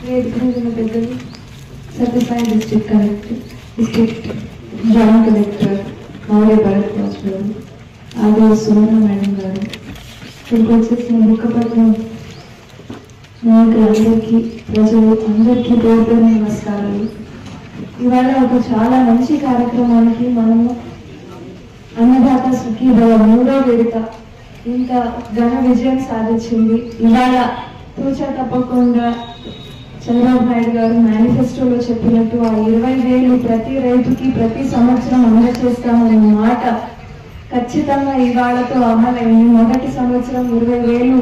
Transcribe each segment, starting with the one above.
పెద్దలు Satyasai district joint collector Maurya Bharadwaj గారు, ఆది సువర్ణ madam గారు, ఇక్కడికి వచ్చేసిన బుక్కపట్నం నాయకులందరికీ, ప్రజలు అందరికీ పేరు నమస్కారాలు. ఇవాళ ఒక చాలా మంచి కార్యక్రమానికి మనము అన్నదాత సుఖీభవ 3వ విడత ఇంత ఘన విజయం సాధించింది. ఇవాళ తూచా తప్పకుండా చంద్రబాబు నాయుడు గారు మేనిఫెస్టోలో చెప్పినట్టు ఆ 20,000 ప్రతి రైతుకి ప్రతి సంవత్సరం అందజేస్తామనే మాట ఖచ్చితంగా ఇవాళతో అమలైంది. మొదటి సంవత్సరం 20,000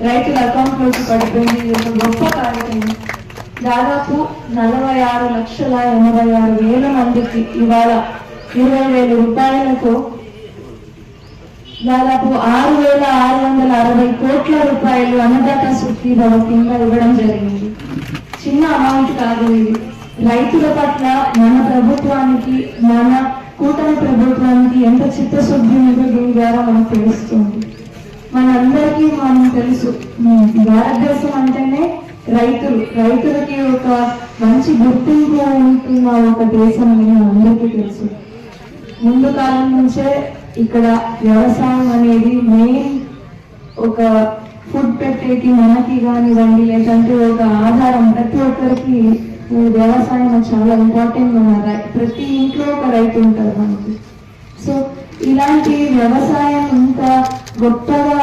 రైతుల అకౌంట్లోకి పడిపోయింది. ఇది ఒక గొప్ప కార్యక్రమం. దాదాపు 46,86,000 మందికి ఇవాళ 20,000 రూపాయలతో దాదాపు 6,660 కోట్ల రూపాయలు అన్నదాత సుఖీభవ కింద ఇవ్వడం జరిగింది. చిన్న అమౌంట్ కాదు ఇది. రైతుల పట్ల మన ప్రభుత్వానికి, మన కూటమి ప్రభుత్వానికి ఎంత చిత్తశుద్ధి ఉందో దీని ద్వారా మనకు తెలుస్తుంది. మనందరికీ మనం తెలుసు, భారతదేశం అంటేనే రైతులకి ఒక మంచి గుర్తింపు ఉంటున్న ఒక దేశం అని అందరికీ తెలుసు. ముందు కాలం నుంచే ఇక్కడ వ్యవసాయం అనేది మెయిన్ ఒక ఫుడ్ పెట్టేకి మనకి కానివ్వండి, లేదంటే ఒక ఆధారం. ప్రతి ఒక్కరికి వ్యవసాయం చాలా ఇంపార్టెంట్. మన ప్రతి ఇంట్లో ఒక రైతు ఉంటారు మనకి. సో ఇలాంటి వ్యవసాయం ఇంత గొప్పగా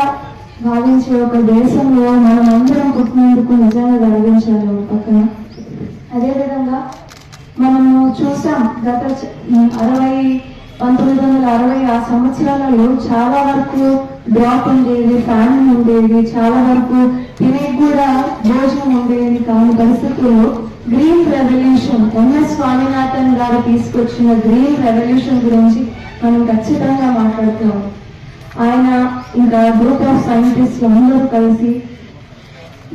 భావించే ఒక దేశంలో మనం అందరం పుట్టినందుకు నిజంగా గర్వించాలి ఒక పక్కన. అదేవిధంగా మనము చూసాం గత 1960 ఆ సంవత్సరాలలో చాలా వరకు డ్రాప్ ఉండేది, ఫ్యామిలీ ఉండేది, చాలా వరకు తినే కూడా భోజనం ఉండేది కాని పరిస్థితుల్లో గ్రీన్ రెవల్యూషన్, ఎంఎస్ స్వామినాథన్ గారు తీసుకొచ్చిన గ్రీన్ రెవల్యూషన్ గురించి మనం ఖచ్చితంగా మాట్లాడుతున్నాం. ఆయన ఇంకా గ్రూప్ ఆఫ్ సైంటిస్టులు అందరూ కలిసి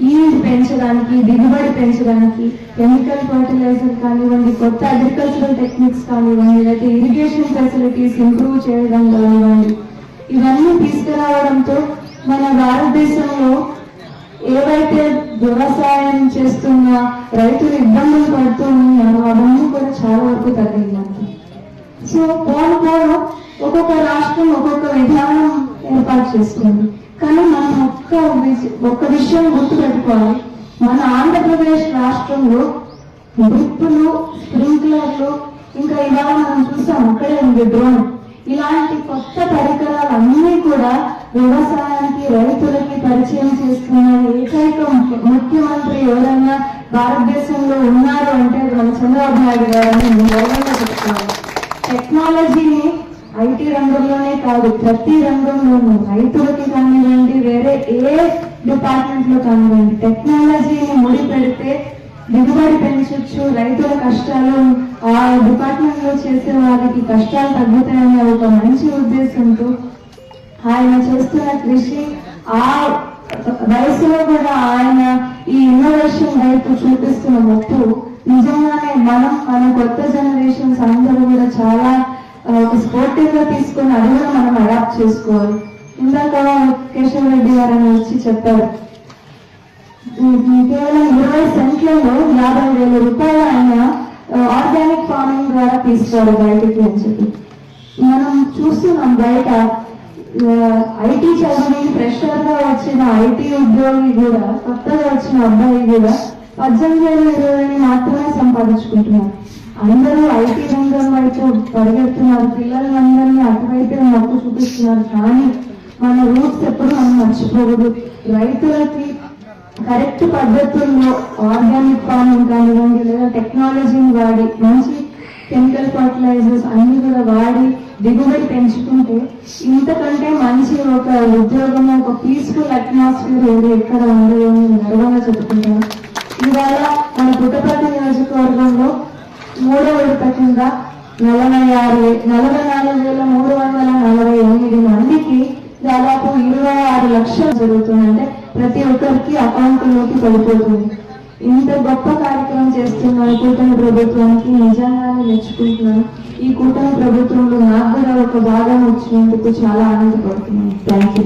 ఈల్డ్ పెంచడానికి, దిగుబడి పెంచడానికి కెమికల్ ఫర్టిలైజర్ కానివ్వండి, కొత్త అగ్రికల్చరల్ టెక్నిక్స్ కానివ్వండి, లేకపోతే ఇరిగేషన్ ఫెసిలిటీస్ ఇంప్రూవ్ చేయడం కానివ్వండి, ఇవన్నీ తీసుకురావడంతో మన భారతదేశంలో ఏవైతే వ్యవసాయం చేస్తున్న రైతులు ఇబ్బందులు పడుతూ ఉన్నారో అవన్నీ కూడా చాలా వరకు తగ్గిందంట. సో పోను ఒక్కొక్క రాష్ట్రం ఒక్కొక్క విధానం ఏర్పాటు చేసుకుంది. కానీ మనం ఒక్క విషయం గుర్తుపెట్టుకోవాలి. మన ఆంధ్రప్రదేశ్ రాష్ట్రంలో డ్రిప్పులు, స్ప్రింక్లర్లు, ఇంకా ఇవాళ మనం చూసాం అక్కడే ఉంది డ్రోన్, ఇలాంటి కొత్త పరికరాలన్నీ కూడా వ్యవసాయానికి, రైతులకి పరిచయం చేస్తున్న ఏకైక ముఖ్యమంత్రి ఎవరైనా భారతదేశంలో ఉన్నారు అంటే మన చంద్రబాబు నాయుడు గారని గౌరవంగా చెప్తున్నారు. టెక్నాలజీని ఐటీ రంగంలోనే కాదు, ప్రతి రంగంలోనూ రైతులకి కానివ్వండి, వేరే ఏ డిపార్ట్మెంట్ లో కానివ్వండి, టెక్నాలజీని ముడి పెడితే దిగుబడి పెంచొచ్చు, రైతుల కష్టాలు, ఆ డిపార్ట్మెంట్ లో చేసే వారికి కష్టాలు తగ్గుతాయనే ఒక మంచి ఉద్దేశంతో ఆయన చేస్తున్న కృషి, ఆ వయసులో కూడా ఆయన ఈ ఇన్నోవేషన్ వైపు చూపిస్తున్న మొక్కు నిజంగానే మన కొత్త జనరేషన్స్ అందరూ కూడా చాలా ఒక స్పోర్టివ్ గా తీసుకుని అది కూడా మనం అడాప్ట్ చేసుకోవాలి. ఇందాక కేశవ్ రెడ్డి గారు వచ్చి చెప్పారు, కేవలం 20 సెంట్లలో 50,000 రూపాయలు ఆయన ఆర్గానిక్ ఫార్మింగ్ ద్వారా తీసుకోవాలి బయటకి అని చెప్పి. మనం చూస్తున్నాం బయట ఐటీ చదివి ఫ్రెషర్ గా వచ్చిన ఐటీ ఉద్యోగి కూడా, కొత్తగా వచ్చిన అబ్బాయి కూడా 18,000-20,000 మాత్రమే సంపాదించుకుంటున్నారు. అందరూ ఐటీ రంగం వైపు పరిగెడుతున్నారు, పిల్లలందరినీ అటువైపే మొక్కు చూపిస్తున్నారు. కానీ మన రూట్స్ ఎప్పుడు మనం మర్చిపోకూడదు. రైతులకి కరెక్ట్ పద్ధతుల్లో ఆర్గానిక్ ఫార్మింగ్ కానివ్వండి, లేదా టెక్నాలజీని వాడి మంచి కెమికల్ ఫర్టిలైజర్స్ అన్ని కూడా వాడి దిగుబడి పెంచుకుంటే ఇంతకంటే మంచి ఒక ఉద్యోగం, ఒక పీస్ఫుల్ అట్మాస్ఫియర్ ఏది ఎక్కడ ఉండదు అని గర్వంగా చెప్పుకుంటాను. ఇవాళ మన పుట్టపర్తి నియోజకవర్గంలో 3వ విడత కింద 44,348 మందికి దాదాపు 26 లక్షలు జరుగుతుంది. అంటే ప్రతి ఒక్కరికి అకౌంట్లోకి పడిపోతుంది. ఇంత గొప్ప కార్యక్రమం చేస్తున్న కూటమి ప్రభుత్వానికి నిజంగానే మెచ్చుకుంటున్నాను. ఈ కూటమి ప్రభుత్వంలో నాకు కూడా ఒక భాగం వచ్చినందుకు చాలా ఆనందపడుతున్నాను. Thank you.